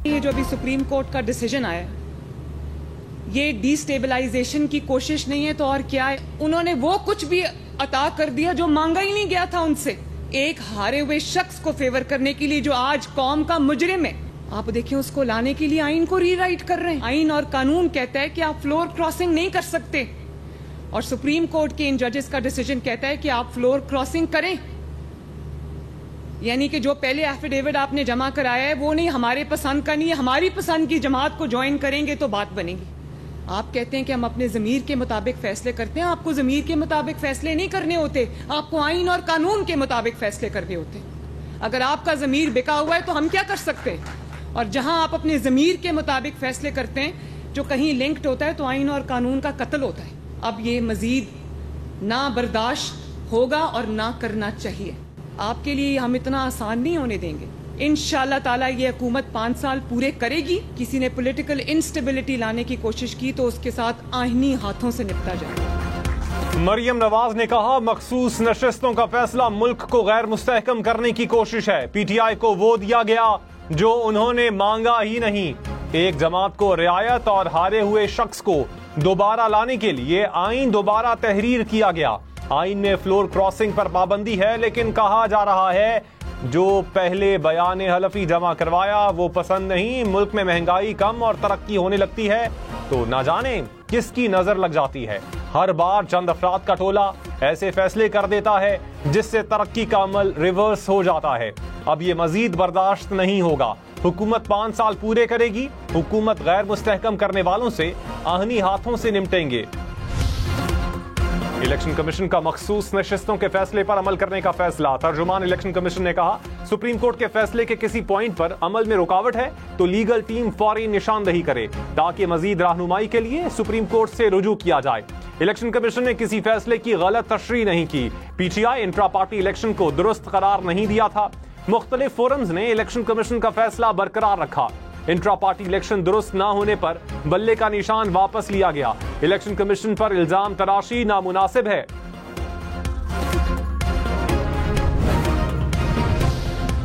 ये जो अभी सुप्रीम कोर्ट का डिसीजन आया, ये डिस्टेबलाइजेशन की कोशिश नहीं है तो और क्या है। उन्होंने वो कुछ भी अता कर दिया जो मांगा ही नहीं गया था उनसे, एक हारे हुए शख्स को फेवर करने के लिए जो आज कौम का मुजरिम है। आप देखिए, उसको लाने के लिए आइन को रीराइट कर रहे हैं। आइन और कानून कहता है कि आप फ्लोर क्रॉसिंग नहीं कर सकते, और सुप्रीम कोर्ट के इन जजेस का डिसीजन कहता है कि आप फ्लोर क्रॉसिंग करें। यानी कि जो पहले एफिडेविट आपने जमा कराया है वो नहीं, हमारे पसंद का नहीं है, हमारी पसंद की जमात को ज्वाइन करेंगे तो बात बनेगी। आप कहते हैं कि हम अपने जमीर के मुताबिक फैसले करते हैं, आपको जमीर के मुताबिक फैसले नहीं करने होते, आपको आइन और कानून के मुताबिक फैसले करने होते। अगर आपका जमीर बिका हुआ है तो हम क्या कर सकते हैं। और जहां आप अपने जमीर के मुताबिक फैसले करते हैं जो कहीं लिंक्ड होता है तो आइन और कानून का कत्ल होता है। अब ये मजीद ना बर्दाश्त होगा और ना करना चाहिए। आपके लिए हम इतना आसान नहीं होने देंगे। इंशाअल्लाह ताला ये हुकूमत 5 साल पूरे करेगी। किसी ने पॉलिटिकल इंस्टेबिलिटी लाने की कोशिश की तो उसके साथ आईनी हाथों से निपटा जाएगा। मरियम नवाज ने कहा, मखसूस नशिस्तों का फैसला मुल्क को गैर मुस्तहकम करने की कोशिश है। पीटीआई को वो दिया गया जो उन्होंने मांगा ही नहीं। एक जमात को रियायत और हारे हुए शख्स को दोबारा लाने के लिए आइन दोबारा तहरीर किया गया। आइन में फ्लोर क्रॉसिंग पर पाबंदी है, लेकिन कहा जा रहा है जो पहले बयान हलफी जमा करवाया वो पसंद नहीं। मुल्क में महंगाई कम और तरक्की होने लगती है तो ना जाने किसकी नजर लग जाती है। हर बार चंद अफराद का टोला ऐसे फैसले कर देता है जिससे तरक्की का अमल रिवर्स हो जाता है। अब ये मजीद बर्दाश्त नहीं होगा। हुकूमत 5 साल पूरे करेगी। हुकूमत गैर मुस्तहकम करने वालों से आहनी हाथों से निपटेंगे। इलेक्शन कमीशन का मखसूस नशिस्तों के फैसले पर अमल करने का फैसला। तर्जुमान इलेक्शन कमीशन ने कहा, सुप्रीम कोर्ट के फैसले के किसी पॉइंट पर अमल में रुकावट है तो लीगल टीम फौरी निशानदही करे ताकि मजीद रहनुमाई के लिए सुप्रीम कोर्ट से रुजू किया जाए। इलेक्शन कमीशन ने किसी फैसले की गलत तशरीह नहीं की। पीटीआई इंट्रा पार्टी इलेक्शन को दुरुस्त करार नहीं दिया था। मुख्तलिफ फोरम्स ने इलेक्शन कमीशन का फैसला बरकरार रखा। इंट्रा पार्टी इलेक्शन दुरुस्त ना होने पर बल्ले का निशान वापस लिया गया। इलेक्शन कमीशन पर इल्जाम तराशी नामुनासिब है।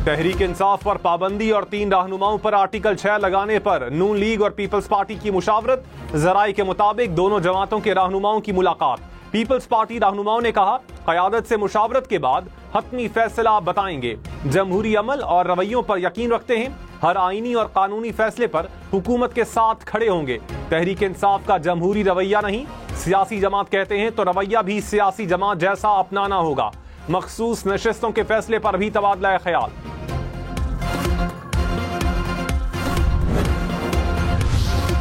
तहरीक इंसाफ पर पाबंदी और 3 रहनुमाओं पर आर्टिकल 6 लगाने पर नून लीग और पीपल्स पार्टी की मुशावरत। जराये के मुताबिक दोनों जमातों के रहनुमाओं की मुलाकात। पीपल्स पार्टी रहनुमाओं ने कहा, क़यादत से मुशावरत के बाद हतमी फैसला बताएंगे। जमहूरी अमल और रवैयों पर यकीन रखते हैं। हर आईनी और कानूनी फैसले पर हुकूमत के साथ खड़े होंगे। तहरीक इंसाफ का जमहूरी रवैया नहीं, सियासी जमात कहते हैं तो रवैया भी सियासी जमात जैसा अपनाना होगा। मखसूस नशिस्तों के फैसले पर भी तबादला ख्याल।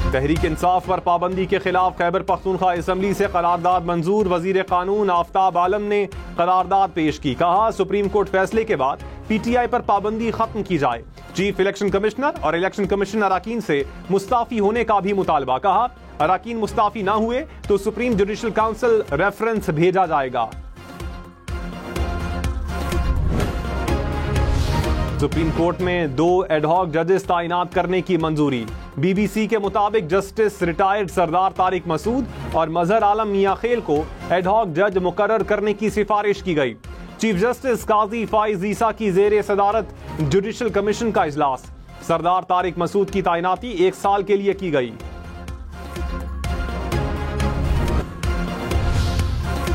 तहरीक इंसाफ पर पाबंदी के खिलाफ खैबर पख्तूनख्वा असम्बली से करारदाद मंजूर। वजीर कानून आफ्ताब आलम ने करारदाद पेश की। कहा, सुप्रीम कोर्ट फैसले के बाद पीटीआई पर पाबंदी खत्म की जाए। चीफ इलेक्शन कमिश्नर और इलेक्शन कमीशन अराकीन से मुस्ताफी होने का भी मुतालबा। कहा, अराकीन मुस्ताफी ना हुए तो सुप्रीम जुडिशल काउंसिल रेफरेंस भेजा जाएगा। सुप्रीम कोर्ट में 2 एडहॉक जजेस तैनात करने की मंजूरी। बीबीसी के मुताबिक जस्टिस रिटायर्ड सरदार तारिक मसूद और मजहर आलम मियां खेल को एडहॉक जज मुकर्रर करने की सिफारिश की गई। चीफ जस्टिस काजी फाइज ईसा की जेर सदारत जुडिशल कमीशन का इजलास। सरदार तारिक मसूद की तैनाती 1 साल के लिए की गई।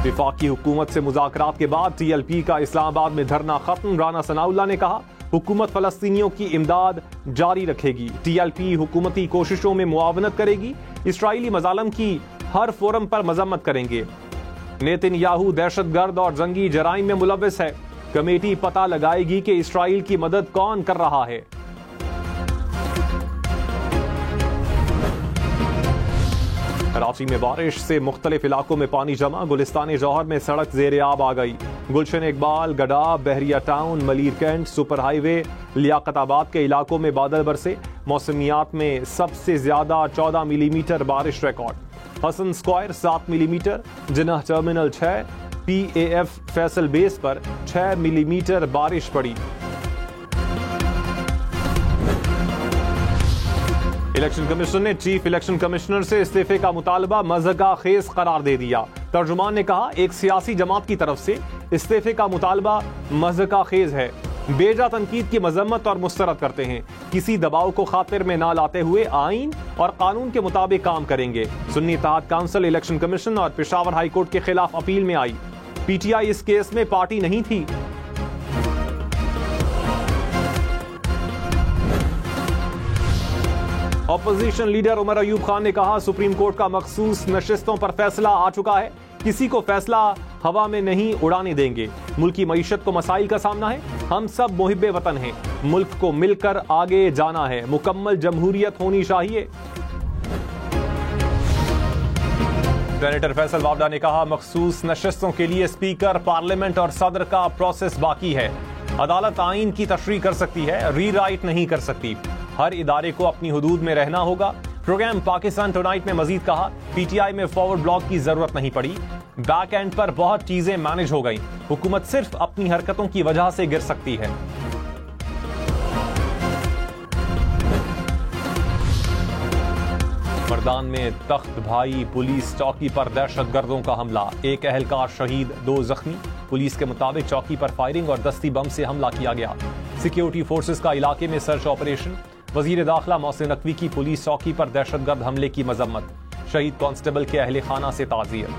विफाकी हुकूमत से मुज़ाकरात के बाद TLP का इस्लामाबाद में धरना खत्म। राना सनाउल्लाह ने कहा, हुकूमत फलस्तीनियों की इमदाद जारी रखेगी। TLP हुकूमती कोशिशों में मुआवनत करेगी। इसराइली मजालम की हर फोरम पर मजम्मत करेंगे। नेतन्याहू दहशतगर्द और जंगी जराइम में मुलव्विस है। कमेटी पता लगाएगी कि इसराइल की मदद कौन कर रहा है। कराची में बारिश से मुख्तलिफ इलाकों में पानी जमा। गुलिस्तान जौहर में सड़क जेर आब आ गई। गुलशन इकबाल, गडा, Bahria town, Malir cantt, super highway, Liaquatabad के इलाकों में बादल बरसे। मौसमियात में सबसे ज्यादा 14 मिलीमीटर बारिश रिकॉर्ड। हसन स्क्वायर 7 मिलीमीटर, जिन्ना टर्मिनल 6, PAF फैसल बेस पर 6 मिलीमीटर बारिश पड़ी। इलेक्शन कमीशन ने चीफ इलेक्शन कमिश्नर से इस्तीफे का मुतालबा मज़हका खेज करार दे दिया। तर्जुमान ने कहा, एक सियासी जमात की तरफ से इस्तीफे का मुतालबा मज़हका खेज है। बेजा तनकीद की मजम्मत और मुस्तरद करते हैं। किसी दबाव को खातिर में ना लाते हुए आईन और कानून के मुताबिक काम करेंगे। सुन्नी इत्तेहाद काउंसिल इलेक्शन कमीशन और पेशावर हाई कोर्ट के खिलाफ अपील में आई। पीटीआई इस केस में पार्टी नहीं थी। ऑपोजिशन लीडर उमर अयूब खान ने कहा, सुप्रीम कोर्ट का मखसूस नशिस्तों पर फैसला आ चुका है, किसी को फैसला हवा में नहीं उड़ाने देंगे। मुल्क की मईशत को मसाइल का सामना है, हम सब मुहिब्बे वतन हैं, मुल्क को मिलकर आगे जाना है, मुकम्मल जमहूरियत होनी चाहिए। सेनेटर फैसल वावडा ने कहा, मखसूस नशिस्तों के लिए स्पीकर, पार्लियामेंट और सदर का प्रोसेस बाकी है। अदालत आइन की तशरीह कर सकती है, रीराइट नहीं कर सकती। हर इदारे को अपनी हुदूद में रहना होगा। प्रोग्राम पाकिस्तान टुनाइट में मजीद कहा, पीटीआई में फॉरवर्ड ब्लॉक की जरूरत नहीं पड़ी, बैक एंड पर बहुत चीजें मैनेज हो गई। हुकूमत सिर्फ अपनी हरकतों की वजह से गिर सकती है। मर्दान में तख्त भाई पुलिस चौकी पर दहशतगर्दों का हमला, एक अहलकार शहीद, 2 जख्मी। पुलिस के मुताबिक चौकी पर फायरिंग और दस्ती बम से हमला किया गया। सिक्योरिटी फोर्सेस का इलाके में सर्च ऑपरेशन। वजीर दाखिला मोहसिन नकवी की पुलिस चौकी पर दहशतगर्द हमले की मजम्मत। शहीद कांस्टेबल के अहले खाना से ताज़ियत।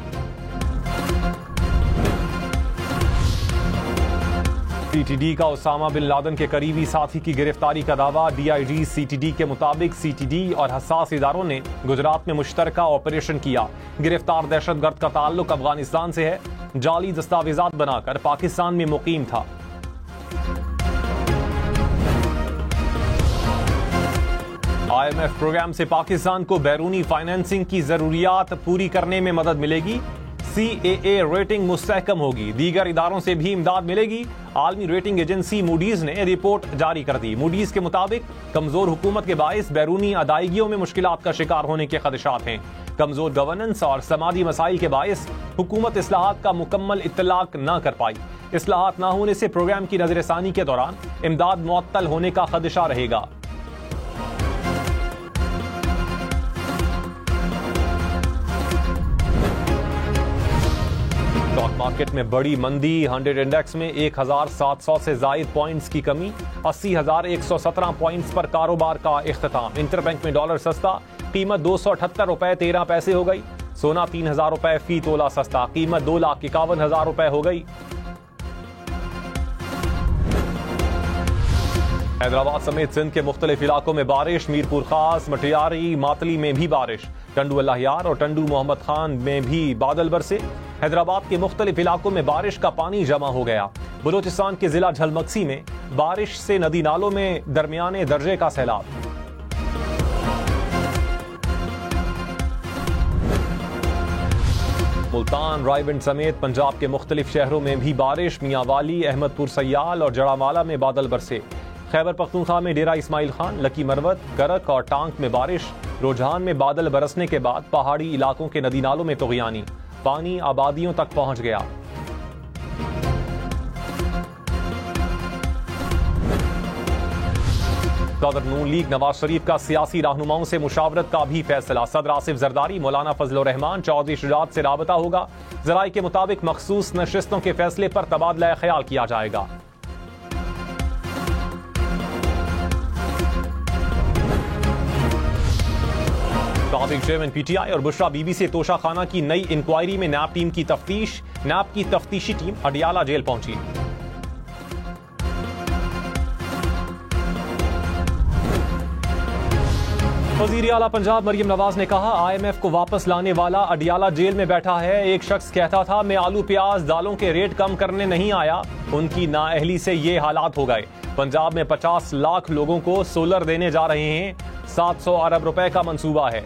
सीटीडी का उसामा बिन लादेन के करीबी साथी की गिरफ्तारी का दावा। डीआईजी सीटीडी के मुताबिक सीटीडी और हसास इदारों ने गुजरात में मुश्तरका ऑपरेशन किया। गिरफ्तार दहशतगर्द का ताल्लुक अफगानिस्तान से है, जाली दस्तावेजात बनाकर पाकिस्तान में मुकीम था। IMF प्रोग्राम से पाकिस्तान को बैरूनी फाइनेंसिंग की जरूरियात पूरी करने में मदद मिलेगी। CAA रेटिंग मुस्तहकम होगी, दीगर इदारों से भी इमदाद मिलेगी। आलमी रेटिंग एजेंसी मूडीज ने रिपोर्ट जारी कर दी। मूडीज के मुताबिक कमजोर हुकूमत के बायस बैरूनी अदायगियों में मुश्किलात का शिकार होने के खदशात हैं। कमजोर गवर्नेंस और समाजी मसाइल के बायस हुकूमत इस्लाहात का मुकम्मल इत्तलाक न कर पाई। इस्लाहात न होने से प्रोग्राम की नजरसानी के दौरान इमदाद मुअत्तल होने का खदशा रहेगा। स्टॉक मार्केट में बड़ी मंदी, 100 इंडेक्स में 1700 से जायद पॉइंट्स की कमी, 80,117 पॉइंट्स पर कारोबार का इख्तिताम। इंटरबैंक में डॉलर सस्ता, कीमत 278 रुपए 13 पैसे हो गई। सोना 3,000 रुपए फी तोला सस्ता, कीमत 2,51,000 रुपए हो गई। हैदराबाद समेत सिंध के मुख्तलिफ इलाकों में बारिश, मीरपुर खास, मटियारी, मातली में भी बारिश। टंडू अल्लाहयार और टंडू मोहम्मद खान में भी बादल बरसे। हैदराबाद के मुख्तलिफ इलाकों में बारिश का पानी जमा हो गया। बलूचिस्तान के जिला झलमक्सी में बारिश से नदी नालों में दरमियाने दर्जे का सैलाब। मुल्तान, रायबंड समेत पंजाब के मुख्तलिफ शहरों में भी बारिश। मियांवाली, अहमदपुर सयाल और जड़ामाला में बादल बरसे। खैबर पख्तूनख्वा में डेरा इस्माइल खान, लकी मरवत, करक और टांक में बारिश। रुझान में बादल बरसने के बाद पहाड़ी इलाकों के नदी नालों में तुग़यानी, पानी आबादियों तक पहुंच गया। सदर नून लीग नवाज शरीफ का सियासी रहनुमाओं से मुशावरत का भी फैसला। सदर आसिफ जरदारी, मौलाना फजल रहमान, चौधरी शुजात से राबता होगा। जराये के मुताबिक मखसूस नशिस्तों के फैसले पर तबादला ख्याल किया जाएगा। साबिक चेयरमैन पीटीआई और बुशरा बीबी से तोशा खाना की नई इंक्वायरी में नैब टीम की तफ्तीश। नैब की तफ्तीशी टीम अडियाला जेल पहुंची। वज़ीर आला पंजाब मरियम नवाज ने कहा, IMF को वापस लाने वाला अडियाला जेल में बैठा है। एक शख्स कहता था मैं आलू प्याज दालों के रेट कम करने नहीं आया, उनकी नाअहली से ये हालात हो गए। पंजाब में 50 लाख लोगों को सोलर देने जा रहे हैं। 700 अरब रुपए का मंसूबा है।